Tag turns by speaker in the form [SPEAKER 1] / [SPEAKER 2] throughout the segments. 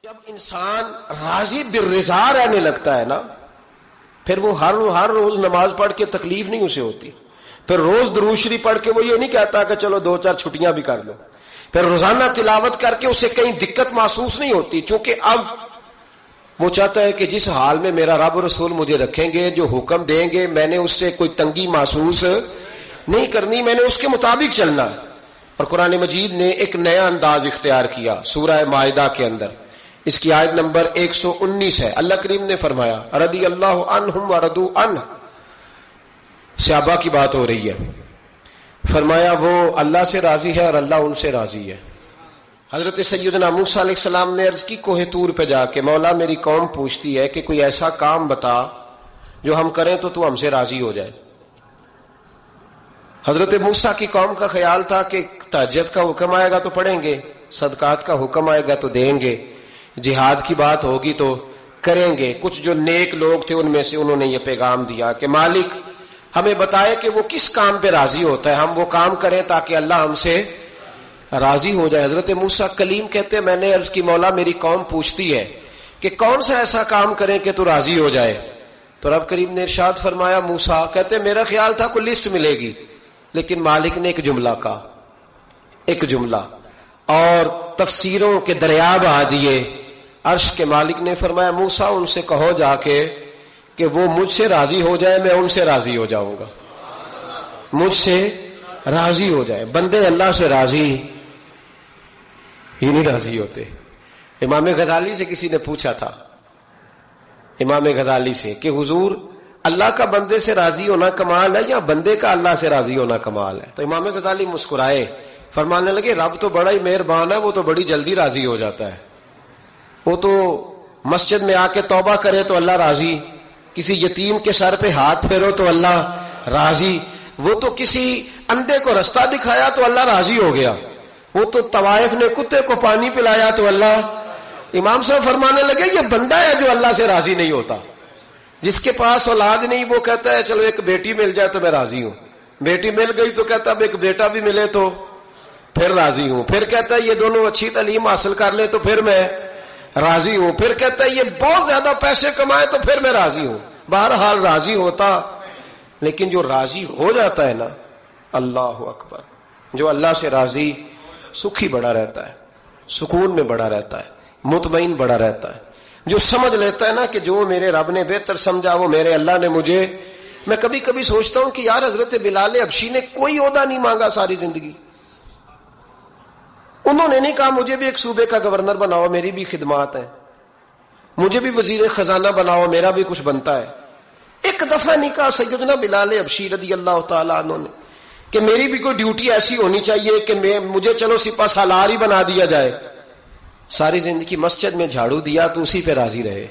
[SPEAKER 1] جب انسان راضی بالرضا رہنے لگتا ہے نا، پھر وہ ہر روز نماز پڑھ کے تکلیف نہیں اسے ہوتی، پھر روز درود شریف پڑھ کے وہ یہ نہیں کہتا کہ چلو 2-4 چھٹیاں بھی کر لو، پھر روزانہ تلاوت کر کے اسے کہیں دقت محسوس نہیں ہوتی، چونکہ اب وہ چاہتا ہے کہ جس حال میں میرا رب رسول مجھے رکھیں گے، جو حکم دیں گے، میں نے اس سے کوئی تنگی محسوس نہیں کرنی، میں نے اس کے مطابق چلنا۔ اور قرآن مجید نے ایک نیا انداز اختیار کیا سورہ مائدہ کے اندر، اس کی آیت نمبر 119 ہے۔ اللہ کریم نے فرمایا رضی اللہ عنہم ورضوا عنہ، صحابہ کی بات ہو رہی ہے، فرمایا وہ اللہ سے راضی ہے اور اللہ ان سے راضی ہے۔ حضرت سیدنا موسیٰ علیہ السلام نے عرض کی کوہ طور پہ جا کے، مولا میری قوم پوچھتی ہے کہ کوئی ایسا کام بتا جو ہم کریں تو ہم سے راضی ہو جائے۔ حضرت موسیٰ کی قوم کا خیال تھا کہ تہجد کا حکم آئے گا تو پڑھیں گے، صدقات کا حکم آئے گا تو دیں گے، جہاد کی بات ہوگی تو کریں گے۔ کچھ جو نیک لوگ تھے ان میں سے انہوں نے یہ پیغام دیا کہ مالک ہمیں بتائے کہ وہ کس کام پہ راضی ہوتا ہے، ہم وہ کام کریں تاکہ اللہ ہم سے راضی ہو جائے۔ حضرت موسیٰ کلیم کہتے میں نے عرض کی مولا میری قوم پوچھتی ہے کہ کون سا ایسا کام کریں کہ تو راضی ہو جائے، تو رب کریم نے ارشاد فرمایا موسیٰ کہتے میرا خیال تھا کوئی لسٹ ملے گی، لیکن مالک نے ایک جملہ کہا، ایک جملہ، اور تفسیروں کے دریا بہا دیے۔ عرش کے مالک نے فرمایا موسیٰ ان سے کہو جا کے کہ وہ مجھ سے راضی ہو جائے، میں ان سے راضی ہو جاؤں گا، مجھ سے راضی ہو جائے۔ بندے اللہ سے راضی ہی نہیں راضی ہوتے۔ امام غزالی سے کسی نے پوچھا تھا، امام غزالی سے، کہ حضور اللہ کا بندے سے راضی ہونا کمال ہے یا بندے کا اللہ سے راضی ہونا کمال ہے؟ تو امام غزالی مسکرائے، فرمانے لگے رب تو بڑا ہی مہربان ہے، وہ تو بڑی جلدی راضی ہو جاتا ہے، وہ تو مسجد میں آ کے توبہ کرے تو اللہ راضی، کسی یتیم کے سر پہ ہاتھ پھیرو تو اللہ راضی، وہ تو کسی اندھے کو رستہ دکھایا تو اللہ راضی ہو گیا، وہ تو طوائف نے کتے کو پانی پلایا تو اللہ۔ امام صاحب فرمانے لگے یہ بندہ ہے جو اللہ سے راضی نہیں ہوتا، جس کے پاس اولاد نہیں وہ کہتا ہے چلو ایک بیٹی مل جائے تو میں راضی ہوں، بیٹی مل گئی تو کہتا اب ایک بیٹا بھی ملے تو پھر راضی ہوں، پھر کہتا ہے یہ دونوں اچھی تعلیم حاصل کر لے تو پھر میں راضی ہوں، پھر کہتا ہے یہ بہت زیادہ پیسے کمائے تو پھر میں راضی ہوں۔ بہرحال راضی ہوتا، لیکن جو راضی ہو جاتا ہے نا، اللہ اکبر، جو اللہ سے راضی سکھی بڑا رہتا ہے، سکون میں بڑا رہتا ہے، مطمئن بڑا رہتا ہے، جو سمجھ لیتا ہے نا کہ جو میرے رب نے بہتر سمجھا وہ میرے اللہ نے مجھے۔ میں کبھی کبھی سوچتا ہوں کہ یار حضرت بلال حبشی نے کوئی عہدہ نہیں مانگا ساری زندگی، انہوں نے نہیں کہا مجھے بھی ایک صوبے کا گورنر بناؤ میری بھی خدمات ہیں، مجھے بھی وزیر خزانہ بناؤ میرا بھی کچھ بنتا ہے۔ ایک دفعہ نہیں کہا سیدنا بلال حبشی رضی اللہ تعالیٰ عنہ نے کہ میری بھی کوئی ڈیوٹی ایسی ہونی چاہیے کہ مجھے چلو سپہ سالار ہی بنا دیا جائے۔ ساری زندگی مسجد میں جھاڑو دیا تو اسی پہ راضی رہے،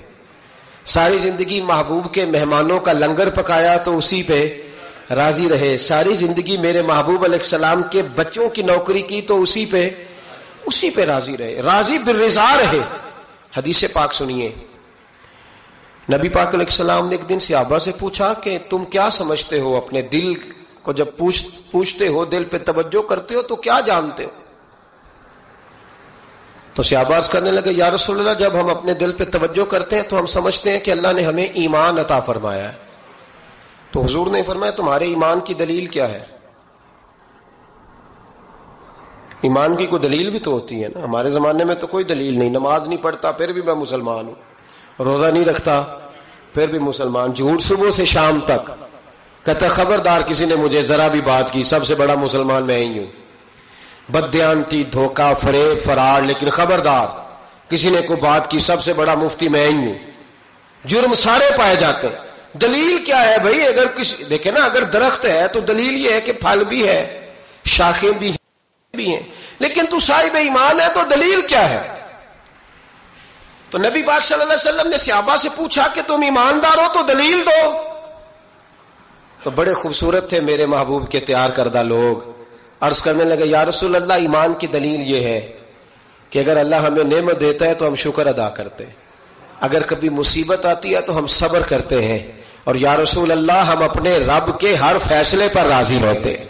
[SPEAKER 1] ساری زندگی محبوب کے مہمانوں کا لنگر پکایا تو اسی پہ راضی رہے، ساری زندگی میرے محبوب علیہ السلام کے بچوں کی نوکری کی تو اسی پہ راضی رہے، راضی بالرضا رہے۔ حدیث پاک سنیے، نبی پاک علیہ السلام نے ایک دن صحابہ سے پوچھا کہ تم کیا سمجھتے ہو، اپنے دل کو جب پوچھتے ہو، دل پہ توجہ کرتے ہو تو کیا جانتے ہو؟ تو صحابہ عرض کرنے لگے یا رسول اللہ جب ہم اپنے دل پہ توجہ کرتے ہیں تو ہم سمجھتے ہیں کہ اللہ نے ہمیں ایمان عطا فرمایا ہے۔ تو حضور نے فرمایا تمہارے ایمان کی دلیل کیا ہے؟ ایمان کی کوئی دلیل بھی تو ہوتی ہے نا، ہمارے زمانے میں تو کوئی دلیل نہیں، نماز نہیں پڑھتا پھر بھی میں مسلمان ہوں، روزہ نہیں رکھتا پھر بھی مسلمان، جھوٹ صبح سے شام تک، کہتا خبردار کسی نے مجھے ذرا بھی بات کی سب سے بڑا مسلمان میں ہی ہوں، بددیانتی، دھوکہ، فریب، فرار، لیکن خبردار کسی نے کوئی بات کی سب سے بڑا مفتی میں ہی ہوں۔ جرم سارے پائے جاتے ہیں، دلیل کیا ہے بھائی؟ اگر کسی دیکھیں نا، اگر درخت ہے تو دلیل یہ ہے کہ پھل بھی ہے، شاخیں بھی ہیں، لیکن تو صاحب ایمان ہے تو دلیل کیا ہے؟ تو نبی پاک صلی اللہ علیہ وسلم نے صحابہ سے پوچھا کہ تم ایماندار ہو تو دلیل دو۔ تو بڑے خوبصورت تھے میرے محبوب کے تیار کردہ لوگ، عرض کرنے لگے یا رسول اللہ ایمان کی دلیل یہ ہے کہ اگر اللہ ہمیں نعمت دیتا ہے تو ہم شکر ادا کرتے ہیں، اگر کبھی مصیبت آتی ہے تو ہم صبر کرتے ہیں، اور یا رسول اللہ ہم اپنے رب کے ہر فیصلے پر راضی ہوتے ہیں،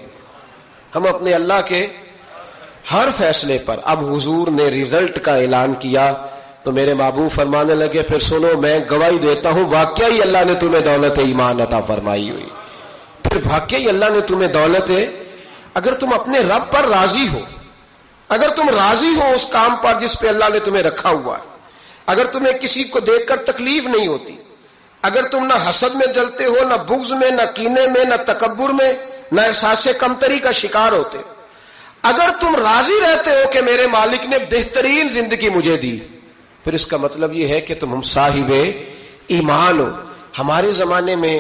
[SPEAKER 1] ہم اپنے اللہ کے ہر فیصلے پر۔ اب حضور نے رزلٹ کا اعلان کیا، تو میرے محبوب فرمانے لگے پھر سنو میں گواہی دیتا ہوں واقعی اللہ نے تمہیں دولت ایمان عطا فرمائی ہوئی. پھر واقعی اللہ نے تمہیں دولت ہے. اگر تم اپنے رب پر راضی ہو, اگر تم راضی ہو اس کام پر جس پہ اللہ نے تمہیں رکھا ہوا ہے, اگر تمہیں کسی کو دیکھ کر تکلیف نہیں ہوتی, اگر تم نہ حسد میں جلتے ہو, نہ بغض میں, نہ کینے میں, نہ تکبر میں, نہ احساس کمتری کا شکار ہوتے, اگر تم راضی رہتے ہو کہ میرے مالک نے بہترین زندگی مجھے دی, پھر اس کا مطلب یہ ہے کہ تم صاحب ایمان ہو. ہمارے زمانے میں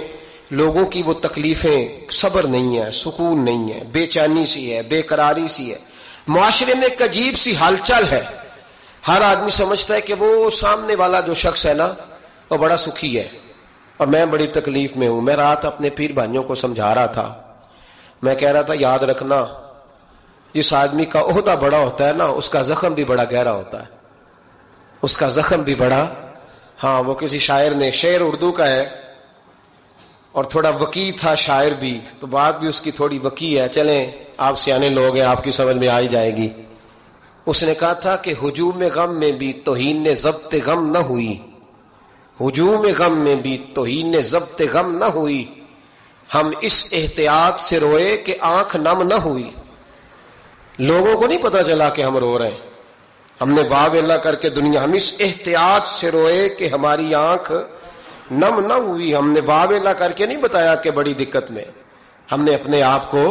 [SPEAKER 1] لوگوں کی وہ تکلیفیں صبر نہیں ہے, سکون نہیں ہے, بے چینی سی ہے, بے قراری سی ہے, معاشرے میں ایک عجیب سی ہلچل ہے. ہر آدمی سمجھتا ہے کہ وہ سامنے والا جو شخص ہے نا وہ بڑا سکھی ہے اور میں بڑی تکلیف میں ہوں. میں رات اپنے پیر بھائیوں کو سمجھا رہا تھا, میں کہہ رہا تھا یاد رکھنا جس آدمی کا عہدہ بڑا ہوتا ہے نا اس کا زخم بھی بڑا گہرا ہوتا ہے, اس کا زخم بھی بڑا. ہاں وہ کسی شاعر نے, شعر اردو کا ہے اور تھوڑا وقی تھا شاعر بھی, تو بات بھی اس کی تھوڑی وقی ہے, چلیں آپ سیانے لوگ ہیں آپ کی سمجھ میں آ ہی جائے گی. اس نے کہا تھا کہ ہجوم غم میں بھی توہین نے ضبط غم نہ ہوئی, ہجوم غم میں بھی توہین نے ضبط غم نہ ہوئی, ہم اس احتیاط سے روئے کہ آنکھ نم نہ ہوئی. لوگوں کو نہیں پتا چلا کہ ہم رو رہے ہیں, ہم نے واہ ویلا کر کے دنیا, ہم اس احتیاط سے روئے کہ ہماری آنکھ نم نہ ہوئی. ہم نے واہ ویلا کر کے نہیں بتایا کہ بڑی دقت میں, ہم نے اپنے آپ کو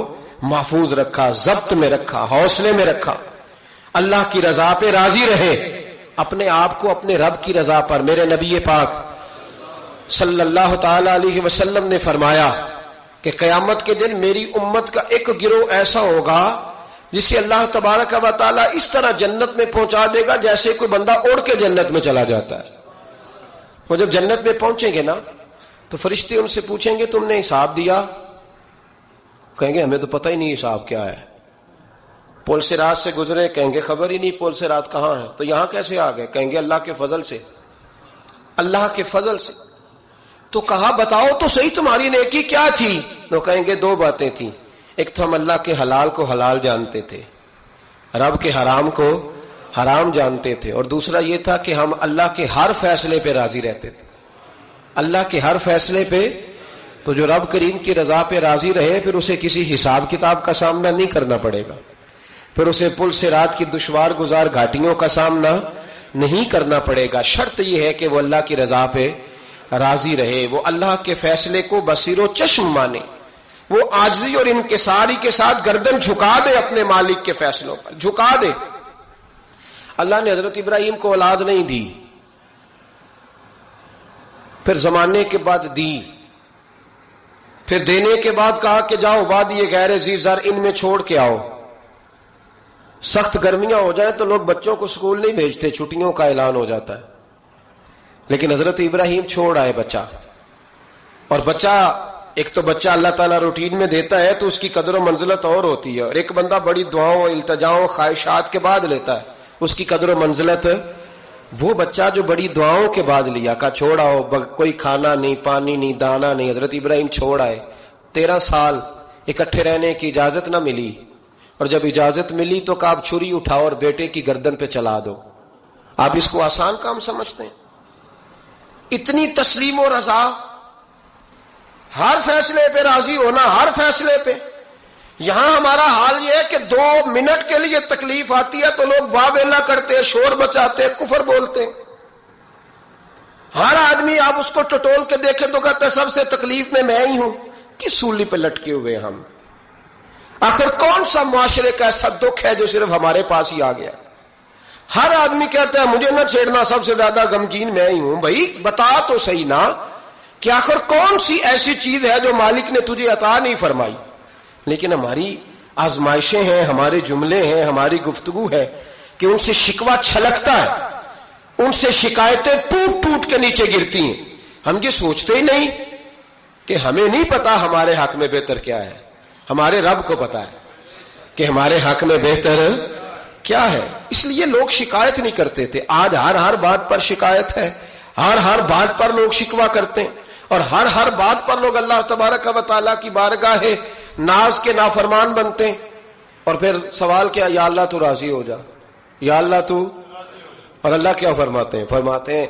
[SPEAKER 1] محفوظ رکھا, ضبط میں رکھا, حوصلے میں رکھا, اللہ کی رضا پہ راضی رہے, اپنے آپ کو اپنے رب کی رضا پر. میرے نبی پاک صلی اللہ تعالی علیہ وسلم نے فرمایا کہ قیامت کے دن میری امت کا ایک گروہ ایسا ہوگا جسے اللہ تبارک و تعالی اس طرح جنت میں پہنچا دے گا جیسے کوئی بندہ اڑ کے جنت میں چلا جاتا ہے. وہ جب جنت میں پہنچیں گے نا تو فرشتے ان سے پوچھیں گے تم نے حساب دیا؟ کہیں گے ہمیں تو پتہ ہی نہیں حساب کیا ہے. پل سے رات سے گزرے, کہیں گے خبر ہی نہیں پل سے رات کہاں ہے. تو یہاں کیسے آ گئے؟ کہیں گے اللہ کے فضل سے, اللہ کے فضل سے. تو کہا بتاؤ تو صحیح تمہاری نیکی کیا تھی؟ تو کہیں گے دو باتیں تھیں, ایک تو ہم اللہ کے حلال کو حلال جانتے تھے, رب کے حرام کو حرام جانتے تھے, اور دوسرا یہ تھا کہ ہم اللہ کے ہر فیصلے پہ راضی رہتے تھے, اللہ کے ہر فیصلے پہ. تو جو رب کریم کی رضا پہ راضی رہے پھر اسے کسی حساب کتاب کا سامنا نہیں کرنا پڑے گا, پھر اسے پل سے رات کی دشوار گزار گھاٹیوں کا سامنا نہیں کرنا پڑے گا. شرط یہ ہے کہ وہ اللہ کی رضا پہ راضی رہے, وہ اللہ کے فیصلے کو بصیر و چشم مانے, وہ عاجزی اور انکساری کے ساتھ گردن جھکا دے اپنے مالک کے فیصلوں پر, جھکا دے. اللہ نے حضرت ابراہیم کو اولاد نہیں دی, پھر زمانے کے بعد دی, پھر دینے کے بعد کہا کہ جاؤ وادی غیر ذی زر ان میں چھوڑ کے آؤ. سخت گرمیاں ہو جائیں تو لوگ بچوں کو اسکول نہیں بھیجتے, چھٹیوں کا اعلان ہو جاتا ہے, لیکن حضرت ابراہیم چھوڑ آئے بچہ. اور بچہ, ایک تو بچہ اللہ تعالیٰ روٹین میں دیتا ہے تو اس کی قدر و منزلت اور ہوتی ہے, اور ایک بندہ بڑی دعاؤں التجاؤں خواہشات کے بعد لیتا ہے, اس کی قدر و منزلت. وہ بچہ جو بڑی دعاؤں کے بعد لیا, کا چھوڑاؤ, کوئی کھانا نہیں, پانی نہیں, دانا نہیں, حضرت ابراہیم چھوڑ آئے. 13 سال اکٹھے رہنے کی اجازت نہ ملی, اور جب اجازت ملی تو کہا اب چھری اٹھاؤ اور بیٹے کی گردن پہ چلا دو. آپ اس کو آسان کام سمجھتے ہیں؟ اتنی تسلیم و رضا, ہر فیصلے پہ راضی ہونا, ہر فیصلے پہ. یہاں ہمارا حال یہ ہے کہ 2 منٹ کے لیے تکلیف آتی ہے تو لوگ واہ ویلا کرتے, شور بچاتے, کفر بولتے. ہر آدمی آپ اس کو ٹٹول کے دیکھیں تو کہتا ہے سب سے تکلیف میں ہی ہوں. کس سولی پہ لٹکے ہوئے ہم؟ آخر کون سا معاشرے کا ایسا دکھ ہے جو صرف ہمارے پاس ہی آ گیا؟ ہر آدمی کہتا ہے مجھے نہ چھیڑنا, سب سے زیادہ غمگین میں ہی ہوں. بھائی بتا تو صحیح نا کہ آخر کون سی ایسی چیز ہے جو مالک نے تجھے عطا نہیں فرمائی؟ لیکن ہماری آزمائشیں ہیں, ہمارے جملے ہیں, ہماری گفتگو ہے کہ ان سے شکوہ چھلکتا ہے, ان سے شکایتیں ٹوٹ ٹوٹ کے نیچے گرتی ہیں. ہم یہ سوچتے ہی نہیں کہ ہمیں نہیں پتا ہمارے حق میں بہتر کیا ہے, ہمارے رب کو پتا ہے کہ ہمارے حق میں بہتر کیا ہے. اس لیے لوگ شکایت نہیں کرتے تھے. آج ہر بات پر شکایت ہے, ہر بات پر لوگ شکوہ کرتے ہیں, اور ہر بات پر لوگ اللہ تبارک و تعالیٰ کی بارگاہ ہے ناز کے نافرمان بنتے ہیں. اور پھر سوال کیا, یا اللہ تو راضی ہو جا, یا اللہ تو. اور اللہ کیا فرماتے ہیں؟ فرماتے ہیں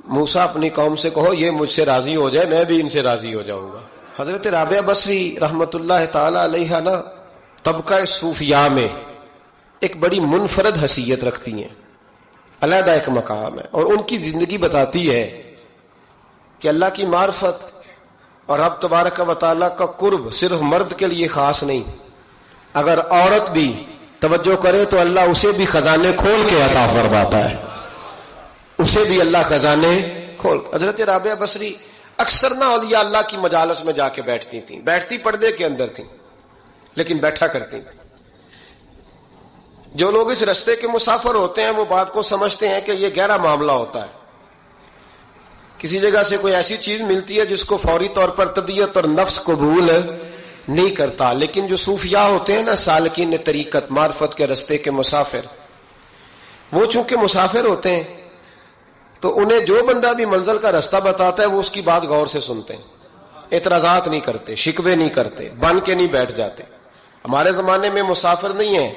[SPEAKER 1] موسیٰ اپنی قوم سے کہو یہ مجھ سے راضی ہو جائے میں بھی ان سے راضی ہو جاؤں گا. حضرت رابعہ بصری رحمت اللہ تعالی علیہ نا طبقہ صوفیاء میں ایک بڑی منفرد حیثیت رکھتی ہیں، علیحدہ ایک مقام ہے، اور ان کی زندگی بتاتی ہے کہ اللہ کی معرفت اور رب تبارک و تعالیٰ کا قرب صرف مرد کے لیے خاص نہیں، اگر عورت بھی توجہ کرے تو اللہ اسے بھی خزانے کھول کے عطا فرماتا ہے، اسے بھی اللہ خزانے کھول. حضرت رابعہ بصری اکثر نہ اولیاء اللہ کی مجالس میں جا کے بیٹھتی تھیں، بیٹھتی پردے کے اندر تھیں لیکن بیٹھا کرتی تھیں. جو لوگ اس رستے کے مسافر ہوتے ہیں وہ بات کو سمجھتے ہیں کہ یہ گہرا معاملہ ہوتا ہے. کسی جگہ سے کوئی ایسی چیز ملتی ہے جس کو فوری طور پر طبیعت اور نفس قبول نہیں کرتا، لیکن جو صوفیاء ہوتے ہیں نا، سالکین طریقت، معرفت کے رستے کے مسافر، وہ چونکہ مسافر ہوتے ہیں تو انہیں جو بندہ بھی منزل کا رستہ بتاتا ہے وہ اس کی بات غور سے سنتے ہیں، اعتراضات نہیں کرتے، شکوے نہیں کرتے، بن کے نہیں بیٹھ جاتے. ہمارے زمانے میں مسافر نہیں ہیں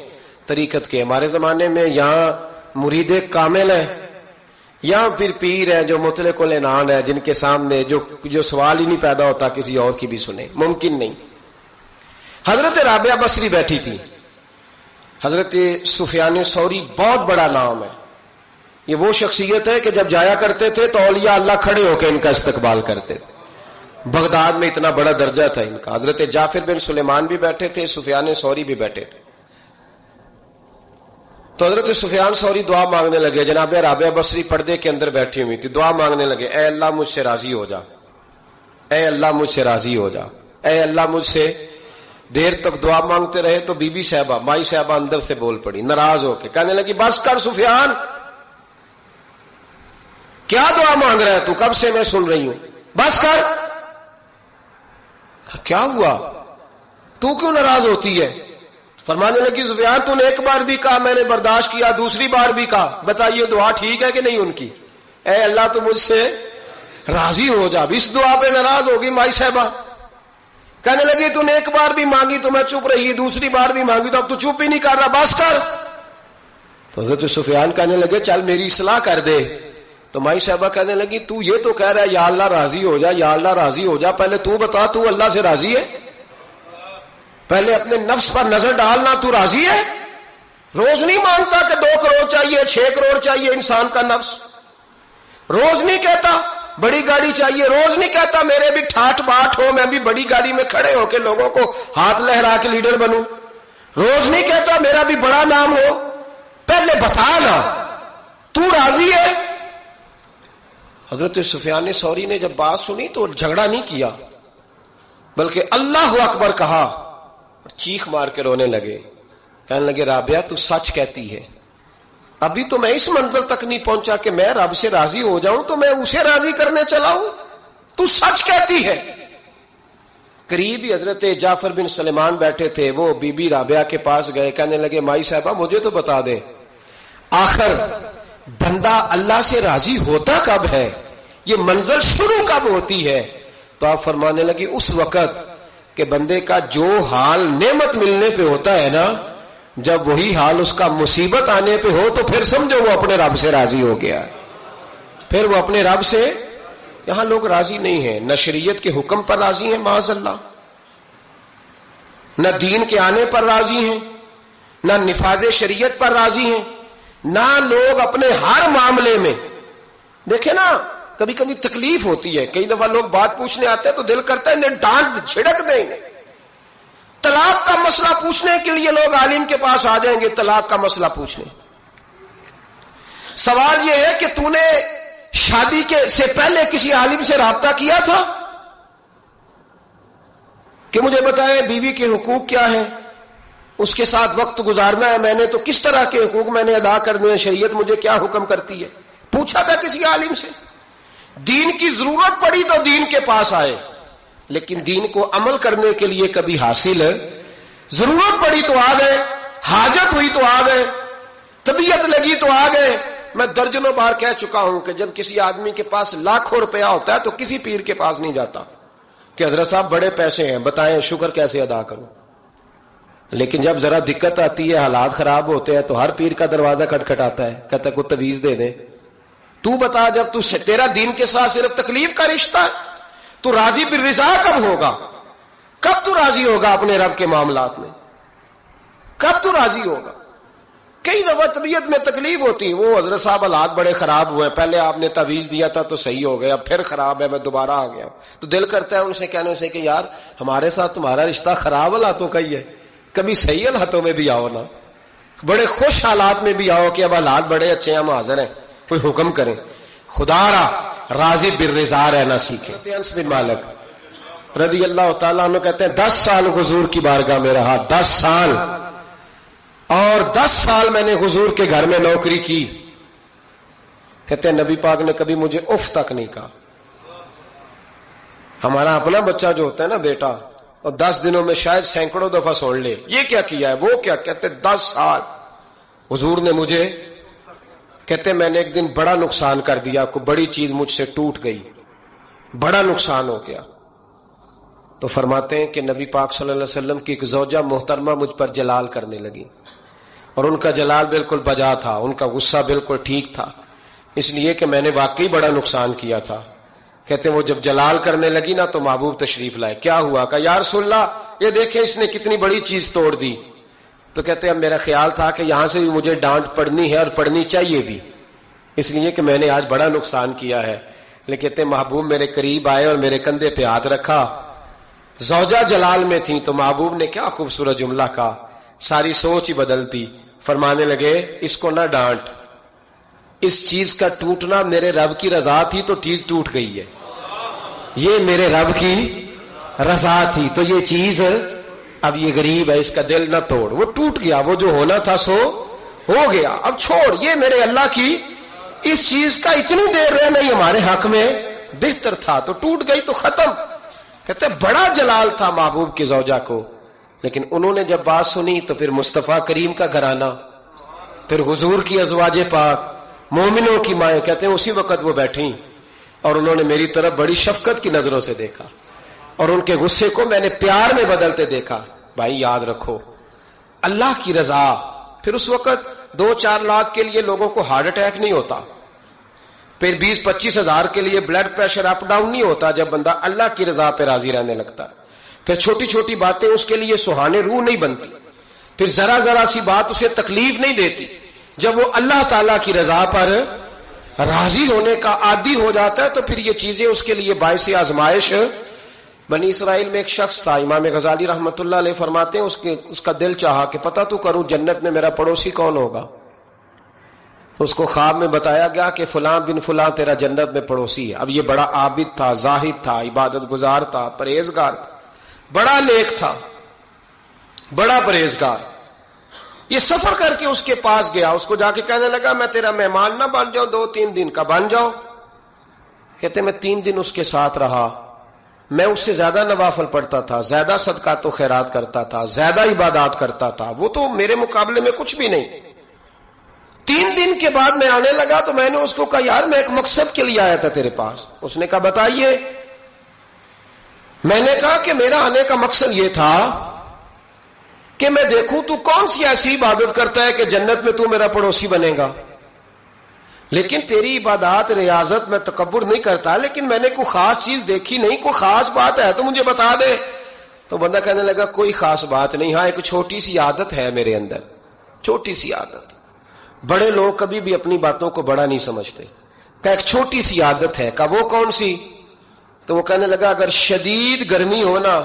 [SPEAKER 1] طریقت کے، ہمارے زمانے میں یہاں مرید کامل ہیں، یہاں پھر پیر ہیں جو مطلق العنان ہے، جن کے سامنے جو سوال ہی نہیں پیدا ہوتا کسی اور کی بھی سنے، ممکن نہیں. حضرت رابعہ بصری بیٹھی تھی. حضرت سفیان ثوری بہت بڑا نام ہے، یہ وہ شخصیت ہے کہ جب جایا کرتے تھے تو اولیاء اللہ کھڑے ہو کے ان کا استقبال کرتے تھے. بغداد میں اتنا بڑا درجہ تھا ان کا. حضرت جعفر بن سلیمان بھی بیٹھے تھے، سفیان ثوری بھی بیٹھے تھے. تو حضرت سفیان ثوری دعا مانگنے لگے، جناب رابعہ بصری پردے کے اندر بیٹھی ہوئی تھی، دعا مانگنے لگے، اے اللہ مجھ سے راضی ہو جا، اے اللہ مجھ سے راضی ہو جا، اے اللہ مجھ سے. دیر تک دعا مانگتے رہے تو بی بی صاحبہ، مائی صاحبہ اندر سے بول پڑی ناراض ہو کے، کہنے لگی بس کر سفیان، کیا دعا مانگ رہا ہے تو؟ کب سے میں سن رہی ہوں، بس کر. کیا ہوا، تو کیوں ناراض ہوتی ہے؟ فرمانے لگی سفیان تو نے ایک بار بھی کہا میں نے برداشت کیا، دوسری بار بھی کہا، بتائیے دعا ٹھیک ہے کہ نہیں ان کی؟ اے اللہ تو مجھ سے راضی ہو جا. اس دعا پہ ناراض ہوگی مائی صاحبہ. کہنے لگی تو نے ایک بار بھی مانگی تو میں چپ رہی، دوسری بار بھی مانگی تو اب تو چپ ہی نہیں کر رہا، بس کر. تو حضرت سفیان کہنے لگے چل میری اصلاح کر دے. تو مائی صاحبہ کہنے لگی تو یہ تو کہہ رہا ہے یا اللہ راضی ہو جا، یا اللہ راضی ہو جا، پہلے تو بتا تو اللہ سے راضی ہے؟ پہلے اپنے نفس پر نظر ڈالنا، تو راضی ہے؟ روز نہیں مانگتا کہ 2 کروڑ چاہیے، 6 کروڑ چاہیے انسان کا نفس. روز نہیں کہتا بڑی گاڑی چاہیے، روز نہیں کہتا میرے بھی ٹھاٹ باٹ ہو، میں بھی بڑی گاڑی میں کھڑے ہو کے لوگوں کو ہاتھ لہرا کے لیڈر بنوں. روز نہیں کہتا میرا بھی بڑا نام ہو. پہلے بتا نا تو راضی ہے؟ حضرت سفیان ثوری نے جب بات سنی تو جھگڑا نہیں کیا بلکہ اللہ اکبر کہا، چیخ مار کے رونے لگے. کہنے لگے رابعہ تو سچ کہتی ہے، ابھی تو میں اس منزل تک نہیں پہنچا کہ میں رب سے راضی ہو جاؤں تو میں اسے راضی کرنے چلا ہوں، تو سچ کہتی ہے. قریب ہی حضرت جعفر بن سلیمان بیٹھے تھے، وہ بی بی رابعہ کے پاس گئے، کہنے لگے مائی صاحبہ مجھے تو بتا دے آخر بندہ اللہ سے راضی ہوتا کب ہے، یہ منزل شروع کب ہوتی ہے؟ تو آپ فرمانے لگی اس وقت کہ بندے کا جو حال نعمت ملنے پہ ہوتا ہے نا، جب وہی حال اس کا مصیبت آنے پہ ہو تو پھر سمجھو وہ اپنے رب سے راضی ہو گیا، پھر وہ اپنے رب سے. یہاں لوگ راضی نہیں ہیں، نہ شریعت کے حکم پر راضی ہیں معاذ اللہ، نہ دین کے آنے پر راضی ہیں، نہ نفاذ شریعت پر راضی ہیں، نہ لوگ اپنے ہر معاملے میں. دیکھیں نا کبھی کبھی تکلیف ہوتی ہے، کئی دفعہ لوگ بات پوچھنے آتے ہیں تو دل کرتا ہے انہیں ڈانٹ چھڑک دیں گے. طلاق کا مسئلہ پوچھنے کے لیے لوگ عالم کے پاس آ جائیں گے، طلاق کا مسئلہ پوچھنے. سوال یہ ہے کہ تو نے شادی سے پہلے کسی عالم سے رابطہ کیا تھا کہ مجھے بتائے بیوی کے حقوق کیا ہیں، اس کے ساتھ وقت گزارنا ہے میں نے تو کس طرح کے حقوق میں نے ادا کرنے ہیں، شریعت مجھے کیا حکم کرتی ہے؟ پوچھا تھا کسی عالم سے؟ دین کی ضرورت پڑی تو دین کے پاس آئے، لیکن دین کو عمل کرنے کے لیے کبھی حاصل ضرورت پڑی تو آ گئے، حاجت ہوئی تو آ گئے، طبیعت لگی تو آ گئے. میں درجنوں بار کہہ چکا ہوں کہ جب کسی آدمی کے پاس لاکھوں روپیہ ہوتا ہے تو کسی پیر کے پاس نہیں جاتا کہ حضرت صاحب بڑے پیسے ہیں بتائیں شکر کیسے ادا کروں. لیکن جب ذرا دقت آتی ہے، حالات خراب ہوتے ہیں، تو ہر پیر کا دروازہ کھٹکھٹاتا ہے، کہتا ہے کوئی تویز دے دے. تو بتا، جب تیرا دین کے ساتھ صرف تکلیف کا رشتہ ہے، تو راضی بالرضا کب ہوگا؟ کب تو راضی ہوگا اپنے رب کے معاملات میں؟ کب تو راضی ہوگا؟ کئی دفعہ طبیعت میں تکلیف ہوتی ہے، وہ حضرت صاحب حالات بڑے خراب ہوئے، پہلے آپ نے تعویذ دیا تھا تو صحیح ہو گیا، پھر خراب ہے، میں دوبارہ آ گیا. تو دل کرتا ہے ان سے کہنے سے کہ یار ہمارے ساتھ تمہارا رشتہ خراب حالاتوں کا ہی ہے، کبھی صحیح حالاتوں میں بھی آؤ نا، بڑے خوش حالات میں بھی آؤ کہ اب حالات بڑے اچھے ہیں، ہم حاضر ہیں، کوئی حکم کریں. خدا را راضی بالرضا رہنا سیکھیں. انس بن مالک رضی اللہ تعالیٰ عنہ کہتے ہیں 10 سال حضور کی بارگاہ میں رہا، 10 سال، اور 10 سال میں نے حضور کے گھر میں نوکری کی. کہتے ہیں نبی پاک نے کبھی مجھے اف تک نہیں کہا. ہمارا اپنا بچہ جو ہوتا ہے نا بیٹا، اور 10 دنوں میں شاید سینکڑوں دفعہ سن لے یہ کیا کیا ہے وہ کیا. کہتے 10 سال حضور نے مجھے، کہتے میں نے ایک دن بڑا نقصان کر دیا، کوئی بڑی چیز مجھ سے ٹوٹ گئی، بڑا نقصان ہو گیا. تو فرماتے ہیں کہ نبی پاک صلی اللہ علیہ وسلم کی ایک زوجہ محترمہ مجھ پر جلال کرنے لگی، اور ان کا جلال بالکل بجا تھا، ان کا غصہ بالکل ٹھیک تھا، اس لیے کہ میں نے واقعی بڑا نقصان کیا تھا. کہتے ہیں وہ جب جلال کرنے لگی نا تو محبوب تشریف لائے. کیا ہوا؟ کہا یا رسول اللہ یہ دیکھیں اس نے کتنی بڑی چیز توڑ دی. تو کہتے ہیں اب میرا خیال تھا کہ یہاں سے بھی مجھے ڈانٹ پڑنی ہے اور پڑنی چاہیے بھی، اس لیے کہ میں نے آج بڑا نقصان کیا ہے. لیکن کہتے ہیں محبوب میرے قریب آئے اور میرے کندھے پہ ہاتھ رکھا. زوجہ جلال میں تھی تو محبوب نے کیا خوبصورت جملہ کہا، ساری سوچ ہی بدلتی. فرمانے لگے اس کو نہ ڈانٹ، اس چیز کا ٹوٹنا میرے رب کی رضا تھی تو چیز ٹوٹ گئی ہے، یہ میرے رب کی رضا تھی تو یہ چیز اب یہ غریب ہے اس کا دل نہ توڑ، وہ ٹوٹ گیا، وہ جو ہونا تھا سو ہو گیا، اب چھوڑ، یہ میرے اللہ کی اس چیز کا اتنی دیر رہنا ہی ہمارے حق میں بہتر تھا، تو ٹوٹ گئی تو ختم. کہتے بڑا جلال تھا محبوب کی زوجہ کو، لیکن انہوں نے جب بات سنی تو پھر مصطفیٰ کریم کا گھرانہ، پھر حضور کی ازواج پاک، مومنوں کی مائیں، کہتے ہیں اسی وقت وہ بیٹھیں اور انہوں نے میری طرف بڑی شفقت کی نظروں سے دیکھا اور ان کے غصے کو میں نے پیار میں بدلتے دیکھا. بھائی یاد رکھو اللہ کی رضا. پھر اس وقت 2-4 لاکھ کے لیے لوگوں کو ہارٹ اٹیک نہیں ہوتا، پھر 20-25 ہزار کے لیے بلڈ پریشر اپ ڈاؤن نہیں ہوتا جب بندہ اللہ کی رضا پہ راضی رہنے لگتا. پھر چھوٹی چھوٹی باتیں اس کے لیے سہانے روح نہیں بنتی، پھر ذرا ذرا سی بات اسے تکلیف نہیں دیتی. جب وہ اللہ تعالی کی رضا پر راضی ہونے کا عادی ہو جاتا ہے تو پھر یہ چیزیں اس کے لیے باعث آزمائش. بنی اسرائیل میں ایک شخص تھا، امام غزالی رحمت اللہ علیہ فرماتے ہیں اس کا دل چاہا کہ پتہ تو کروں جنت میں میرا پڑوسی کون ہوگا. اس کو خواب میں بتایا گیا کہ فلاں بن فلاں تیرا جنت میں پڑوسی ہے. اب یہ بڑا عابد تھا، زاہد تھا، عبادت گزار تھا، پرہیزگار تھا، بڑا نیک تھا، بڑا پرہیزگار. یہ سفر کر کے اس کے پاس گیا، اس کو جا کے کہنے لگا میں تیرا مہمان نہ بن جاؤں، 2-3 دن کا بن جاؤ. کہتے میں 3 دن اس کے ساتھ رہا، میں اس سے زیادہ نوافل پڑھتا تھا، زیادہ صدقات و خیرات کرتا تھا، زیادہ عبادات کرتا تھا، وہ تو میرے مقابلے میں کچھ بھی نہیں. 3 دن کے بعد میں آنے لگا تو میں نے اس کو کہا یار میں ایک مقصد کے لیے آیا تھا تیرے پاس. اس نے کہا بتائیے. میں نے کہا کہ میرا آنے کا مقصد یہ تھا کہ میں دیکھوں تو کون سی ایسی عبادت کرتا ہے کہ جنت میں تو میرا پڑوسی بنے گا. لیکن تیری عبادات ریاضت میں تکبر نہیں کرتا، لیکن میں نے کوئی خاص چیز دیکھی نہیں، کوئی خاص بات ہے تو مجھے بتا دے. تو بندہ کہنے لگا کوئی خاص بات نہیں، ہاں ایک چھوٹی سی عادت ہے میرے اندر، چھوٹی سی عادت. بڑے لوگ کبھی بھی اپنی باتوں کو بڑا نہیں سمجھتے. کہ ایک چھوٹی سی عادت ہے. کہ وہ کون سی؟ تو وہ کہنے لگا اگر شدید گرمی ہونا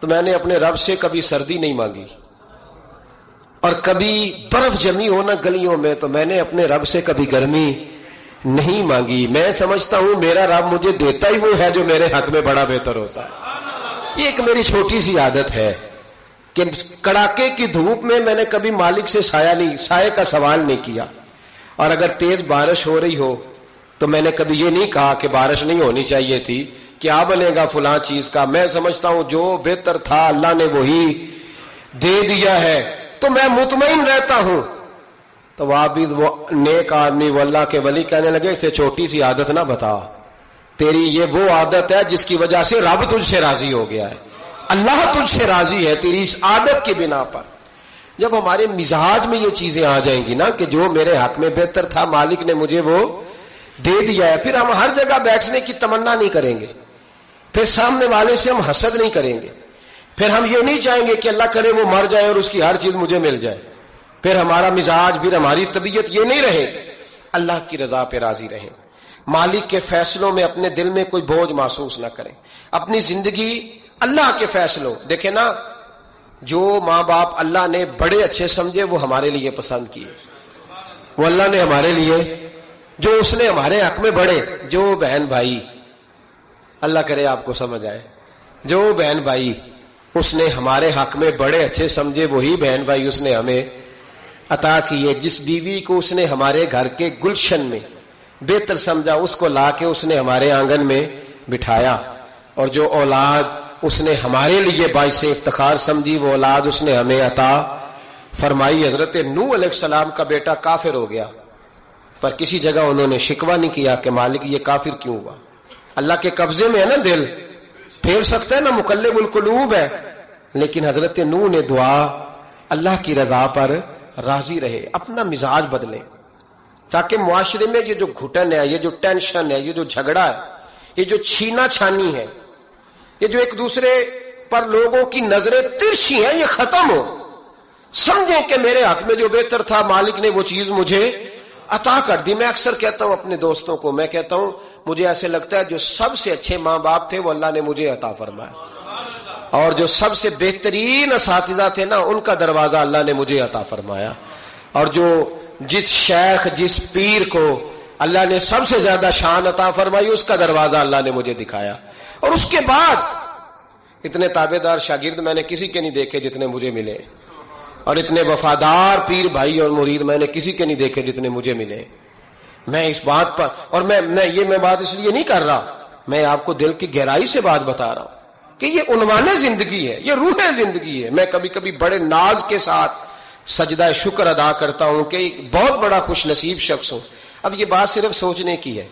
[SPEAKER 1] تو میں نے اپنے رب سے کبھی سردی نہیں مانگی، اور کبھی برف جمی ہونا گلیوں میں تو میں نے اپنے رب سے کبھی گرمی نہیں مانگی. میں سمجھتا ہوں میرا رب مجھے دیتا ہی وہ ہے جو میرے حق میں بڑا بہتر ہوتا ہے. یہ ایک میری چھوٹی سی عادت ہے کہ کڑاکے کی دھوپ میں نے کبھی مالک سے سائے کا سوال نہیں کیا، اور اگر تیز بارش ہو رہی ہو تو میں نے کبھی یہ نہیں کہا کہ بارش نہیں ہونی چاہیے تھی، کیا بنے گا فلاں چیز کا. میں سمجھتا ہوں جو بہتر تھا اللہ نے وہی دے دیا ہے تو میں مطمئن رہتا ہوں. تو وہ عابد، وہ نیک آدمی، وہ اللہ کے ولی کہنے لگے اسے چھوٹی سی عادت نہ بتا، تیری یہ وہ عادت ہے جس کی وجہ سے رب تجھ سے راضی ہو گیا ہے. اللہ تجھ سے راضی ہے تیری اس عادت کی بنا پر. جب ہمارے مزاج میں یہ چیزیں آ جائیں گی نا کہ جو میرے حق میں بہتر تھا مالک نے مجھے وہ دے دیا ہے، پھر ہم ہر جگہ بیٹھنے کی تمنا نہیں کریں گے، پھر سامنے والے سے ہم حسد نہیں کریں گے، پھر ہم یہ نہیں چاہیں گے کہ اللہ کرے وہ مر جائے اور اس کی ہر چیز مجھے مل جائے. پھر ہمارا مزاج، پھر ہماری طبیعت یہ نہیں رہے. اللہ کی رضا پہ راضی رہیں، مالک کے فیصلوں میں اپنے دل میں کوئی بوجھ محسوس نہ کریں. اپنی زندگی اللہ کے فیصلوں، دیکھیں نا، جو ماں باپ اللہ نے بڑے اچھے سمجھے وہ ہمارے لیے پسند کیے، وہ اللہ نے ہمارے لیے، جو اس نے ہمارے حق میں بڑے، جو بہن بھائی، اللہ کرے آپ کو سمجھ آئے، جو بہن بھائی اس نے ہمارے حق میں بڑے اچھے سمجھے وہی بہن بھائی اس نے ہمیں عطا کیے. جس بیوی کو اس نے ہمارے گھر کے گلشن میں بہتر سمجھا اس کو لا کے اس نے ہمارے آنگن میں بٹھایا، اور جو اولاد اس نے ہمارے لیے باعث افتخار سمجھی وہ اولاد اس نے ہمیں عطا فرمائی. حضرت نوح علیہ السلام کا بیٹا کافر ہو گیا، پر کسی جگہ انہوں نے شکوہ نہیں کیا کہ مالک یہ کافر کیوں ہوا. اللہ کے قبضے میں ہے نا، دل پھیر سکتا ہے نا، مقلب القلوب ہے. لیکن حضرت نوح نے دعا اللہ کی رضا پر راضی رہے، اپنا مزاج بدلیں، تاکہ معاشرے میں یہ جو گھٹن ہے، یہ جو ٹینشن ہے، یہ جو جھگڑا ہے، یہ جو چھینا چھانی ہے، یہ جو ایک دوسرے پر لوگوں کی نظریں ترچھی ہیں، یہ ختم ہو. سمجھیں کہ میرے حق میں جو بہتر تھا مالک نے وہ چیز مجھے عطا کر دی. میں اکثر کہتا ہوں اپنے دوستوں کو، میں کہتا ہوں مجھے ایسے لگتا ہے جو سب سے اچھے ماں باپ تھے وہ اللہ نے مجھے عطا فرمایا، اور جو سب سے بہترین اساتذہ تھے نا ان کا دروازہ اللہ نے مجھے عطا فرمایا، اور جو جس شیخ جس پیر کو اللہ نے سب سے زیادہ شان عطا فرمائی اس کا دروازہ اللہ نے مجھے دکھایا. اور اس کے بعد اتنے تابعدار شاگرد میں نے کسی کے نہیں دیکھے جتنے مجھے ملے، اور اتنے وفادار پیر بھائی اور مرید میں نے کسی کے نہیں دیکھے جتنے مجھے ملے. میں اس بات پر، اور میں بات اس لیے نہیں کر رہا، میں آپ کو دل کی گہرائی سے بات بتا رہا ہوں کہ یہ عنوان زندگی ہے، یہ روح زندگی ہے. میں کبھی کبھی بڑے ناز کے ساتھ سجدہ شکر ادا کرتا ہوں کہ بہت بڑا خوش نصیب شخص ہوں. اب یہ بات صرف سوچنے کی ہے،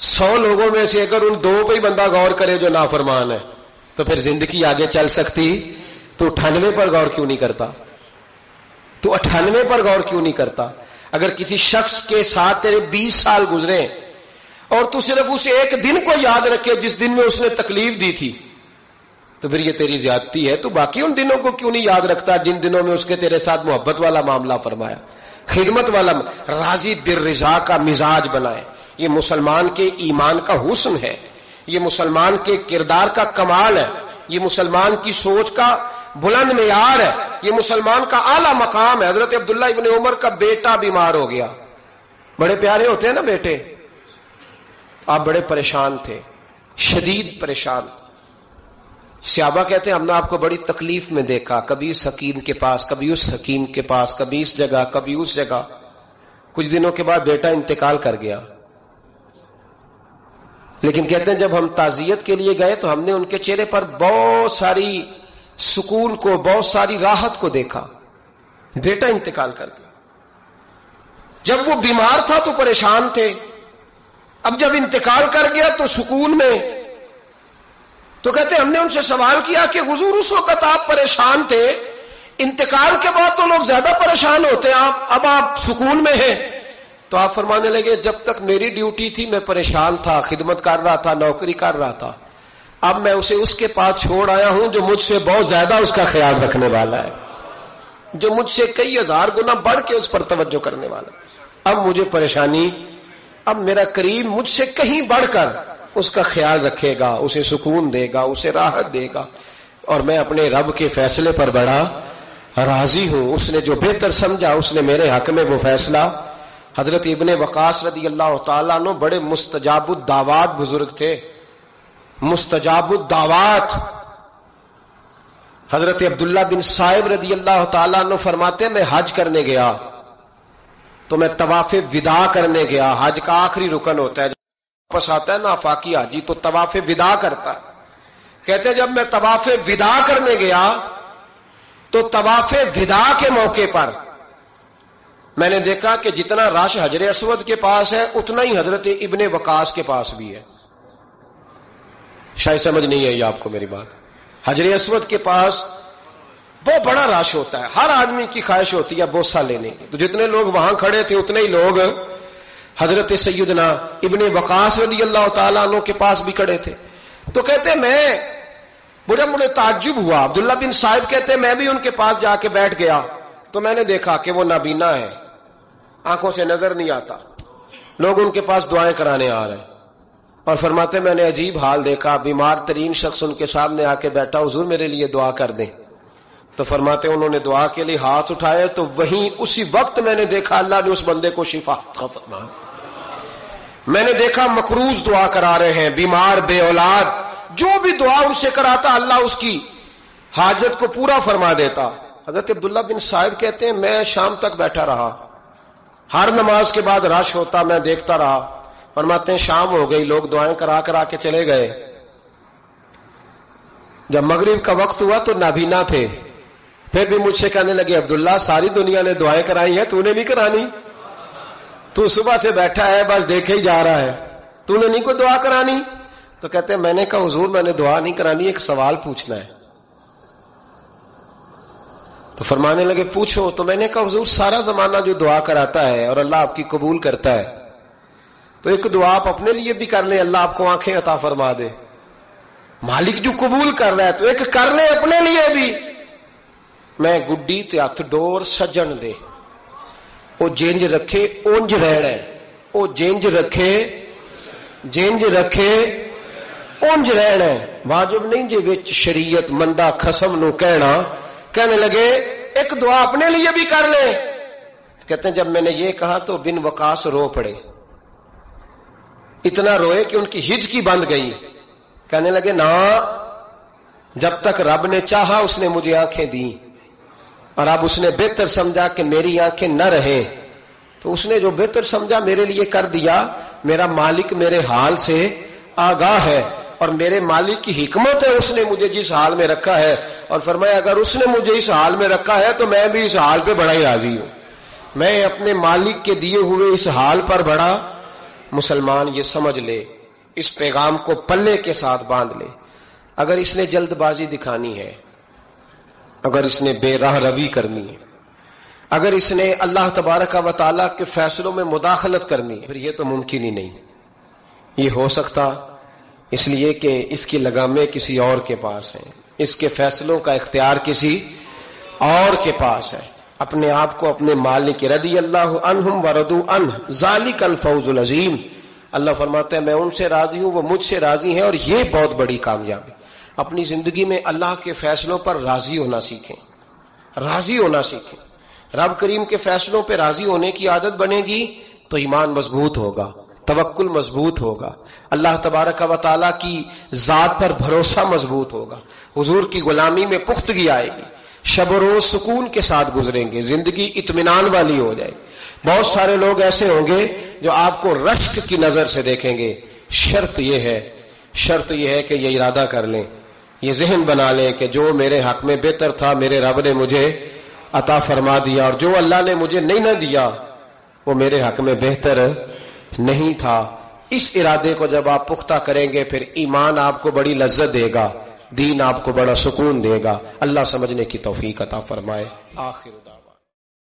[SPEAKER 1] 100 لوگوں میں سے اگر ان 2 پہ ہی بندہ غور کرے جو نافرمان ہے تو پھر زندگی آگے چل سکتی. تو 98 پر غور کیوں نہیں کرتا؟ تو 98 پر غور کیوں نہیں کرتا؟ اگر کسی شخص کے ساتھ تیرے 20 سال گزرے اور تو صرف اس ایک دن کو یاد رکھے جس دن میں اس نے تکلیف دی تھی تو پھر یہ تیری زیادتی ہے. تو باقی ان دنوں کو کیوں نہیں یاد رکھتا جن دنوں میں اس کے تیرے ساتھ محبت والا معاملہ فرمایا، خدمت والا. راضی بالرضا کا مزاج بنائے. یہ مسلمان کے ایمان کا حسن ہے، یہ مسلمان کے کردار کا کمال ہے، یہ مسلمان کی سوچ کا بلند معیار ہے، یہ مسلمان کا اعلیٰ مقام ہے. حضرت عبداللہ ابن عمر کا بیٹا بیمار ہو گیا. بڑے پیارے ہوتے ہیں نا بیٹے. آپ بڑے پریشان تھے، شدید پریشان. صحابہ کہتے ہیں ہم نے آپ کو بڑی تکلیف میں دیکھا، کبھی اس حکیم کے پاس، کبھی اس حکیم کے پاس، کبھی اس جگہ، کبھی اس جگہ. کچھ دنوں کے بعد بیٹا انتقال کر گیا. لیکن کہتے ہیں جب ہم تعزیت کے لیے گئے تو ہم نے ان کے چہرے پر بہت ساری سکون کو، بہت ساری راحت کو دیکھا. بیٹا انتقال کر گیا. جب وہ بیمار تھا تو پریشان تھے، اب جب انتقال کر گیا تو سکون میں. تو کہتے ہیں ہم نے ان سے سوال کیا کہ حضور اس وقت آپ پریشان تھے، انتقال کے بعد تو لوگ زیادہ پریشان ہوتے ہیں، اب آپ سکون میں ہیں. تو آپ فرمانے لگے جب تک میری ڈیوٹی تھی میں پریشان تھا، خدمت کر رہا تھا، نوکری کر رہا تھا. اب میں اسے اس کے پاس چھوڑ آیا ہوں جو مجھ سے بہت زیادہ اس کا خیال رکھنے والا ہے، جو مجھ سے کئی ہزار گنا بڑھ کے اس پر توجہ کرنے والا. اب مجھے پریشانی، اب میرا کریم مجھ سے کہیں بڑھ کر اس کا خیال رکھے گا، اسے سکون دے گا، اسے راحت دے گا. اور میں اپنے رب کے فیصلے پر بڑا راضی ہوں. اس نے جو بہتر سمجھا اس نے میرے حق میں وہ فیصلہ. حضرت ابن وقاص رضی اللہ تعالیٰ عنہ بڑے مستجاب الدعوات بزرگ تھے، مستجاب الدعوات. حضرت عبداللہ بن صائب رضی اللہ تعالیٰ عنہ فرماتے ہیں میں حج کرنے گیا تو میں طواف وداع کرنے گیا. حج کا آخری رکن ہوتا ہے، واپس آتا ہے نا آفاقی حاجی تو طواف وداع کرتا ہے. کہتے ہیں جب میں طواف وداع کرنے گیا تو طواف وداع کے موقع پر میں نے دیکھا کہ جتنا رش حجر اسود کے پاس ہے اتنا ہی حضرت ابن وقاص کے پاس بھی ہے. شاید سمجھ نہیں آئی آپ کو میری بات. حجر اسود کے پاس بہت بڑا رش ہوتا ہے، ہر آدمی کی خواہش ہوتی ہے بوسہ لینے کی. تو جتنے لوگ وہاں کھڑے تھے اتنے ہی لوگ حضرت سیدنا ابن وقاص رضی اللہ تعالیٰ عنہ کے پاس بھی کھڑے تھے. تو کہتے مجھے تعجب ہوا. عبداللہ بن صاحب کہتے میں بھی ان کے پاس جا کے بیٹھ گیا تو میں نے دیکھا کہ وہ نابینا ہے، آنکھوں سے نظر نہیں آتا. لوگ ان کے پاس دعائیں کرانے آ رہے ہیں اور فرماتے میں نے عجیب حال دیکھا، بیمار ترین شخص ان کے سامنے آ کے بیٹھا، حضور میرے لیے دعا کر دیں. تو فرماتے انہوں نے دعا کے لیے ہاتھ اٹھائے تو وہیں اسی وقت میں نے دیکھا اللہ نے اس بندے کو شفا فرمایا. میں نے دیکھا مقروض دعا کرا رہے ہیں، بیمار بے اولاد، جو بھی دعا ان سے کراتا اللہ اس کی حاجت کو پورا فرما دیتا. حضرت عبداللہ بن صاحب کہتے ہیں میں شام تک بیٹھا رہا، ہر نماز کے بعد رش ہوتا، میں دیکھتا رہا. فرماتے ہیں شام ہو گئی، لوگ دعائیں کرا کے چلے گئے. جب مغرب کا وقت ہوا تو نابینا تھے، پھر بھی مجھ سے کہنے لگے عبداللہ ساری دنیا نے دعائیں کرائی ہیں، تو نے نہیں کرانی؟ تو صبح سے بیٹھا ہے بس دیکھے ہی جا رہا ہے، تو نے نہیں کوئی دعا کرانی؟ تو کہتے ہیں میں نے کہا حضور میں نے دعا نہیں کرانی، ایک سوال پوچھنا ہے. تو فرمانے لگے پوچھو. تو میں نے کہا حضور سارا زمانہ جو دعا کراتا ہے اور اللہ آپ کی قبول کرتا ہے، تو ایک دعا آپ اپنے لیے بھی کر لیں، اللہ آپ کو آنکھیں عطا فرما دے. مالک جو قبول کر رہا ہے تو ایک کر لیں اپنے لیے بھی. میں گڈی تے ہاتھ ڈور سجن دے، او جینج رکھے اونج رہنا ہے، او جینج رکھے جینج رکھے اونج رہنا ہے. واجب نہیں جے وچ شریعت مندہ خصم نو کہنے لگے ایک دعا اپنے لیے بھی کر لیں. کہتے ہیں جب میں نے یہ کہا تو بن وقاص رو پڑے، اتنا روئے کہ ان کی ہچکی بند گئی. کہنے لگے نا، جب تک رب نے چاہا اس نے مجھے آنکھیں دی، اور اب اس نے بہتر سمجھا کہ میری آنکھیں نہ رہیں تو اس نے جو بہتر سمجھا میرے لیے کر دیا. میرا مالک میرے حال سے آگاہ ہے اور میرے مالک کی حکمت ہے، اس نے مجھے جس حال میں رکھا ہے. اور فرمایا اگر اس نے مجھے اس حال میں رکھا ہے تو میں بھی اس حال پہ بڑا ہی راضی ہوں. میں اپنے مالک کے دیے ہوئے اس حال پر بڑا. مسلمان یہ سمجھ لے، اس پیغام کو پلے کے ساتھ باندھ لے. اگر اس نے جلد بازی دکھانی ہے، اگر اس نے بے راہ روی کرنی ہے، اگر اس نے اللہ تبارک و تعالیٰ کے فیصلوں میں مداخلت کرنی ہے، پھر یہ تو ممکن ہی نہیں. یہ ہو سکتا اس لیے کہ اس کی لگامیں کسی اور کے پاس ہیں، اس کے فیصلوں کا اختیار کسی اور کے پاس ہے. اپنے آپ کو اپنے مالک رضی اللہ عنہم ورضوا عنہ ذالک الفوز العظیم. اللہ فرماتے ہیں میں ان سے راضی ہوں، وہ مجھ سے راضی ہیں، اور یہ بہت بڑی کامیابی. اپنی زندگی میں اللہ کے فیصلوں پر راضی ہونا سیکھیں، راضی ہونا سیکھیں. رب کریم کے فیصلوں پہ راضی ہونے کی عادت بنے گی تو ایمان مضبوط ہوگا، توکل مضبوط ہوگا، اللہ تبارک و تعالیٰ کی ذات پر بھروسہ مضبوط ہوگا، حضور کی غلامی میں پختگی آئے گی، شب و روز سکون کے ساتھ گزریں گے، زندگی اطمینان والی ہو جائے گی. بہت سارے لوگ ایسے ہوں گے جو آپ کو رشک کی نظر سے دیکھیں گے. شرط یہ ہے کہ یہ ارادہ کر لیں، یہ ذہن بنا لیں کہ جو میرے حق میں بہتر تھا میرے رب نے مجھے عطا فرما دیا، اور جو اللہ نے مجھے نہیں نہ دیا وہ میرے حق میں بہتر نہیں تھا. اس ارادے کو جب آپ پختہ کریں گے پھر ایمان آپ کو بڑی لذت دے گا، دین آپ کو بڑا سکون دے گا. اللہ سمجھنے کی توفیق عطا فرمائے. آخر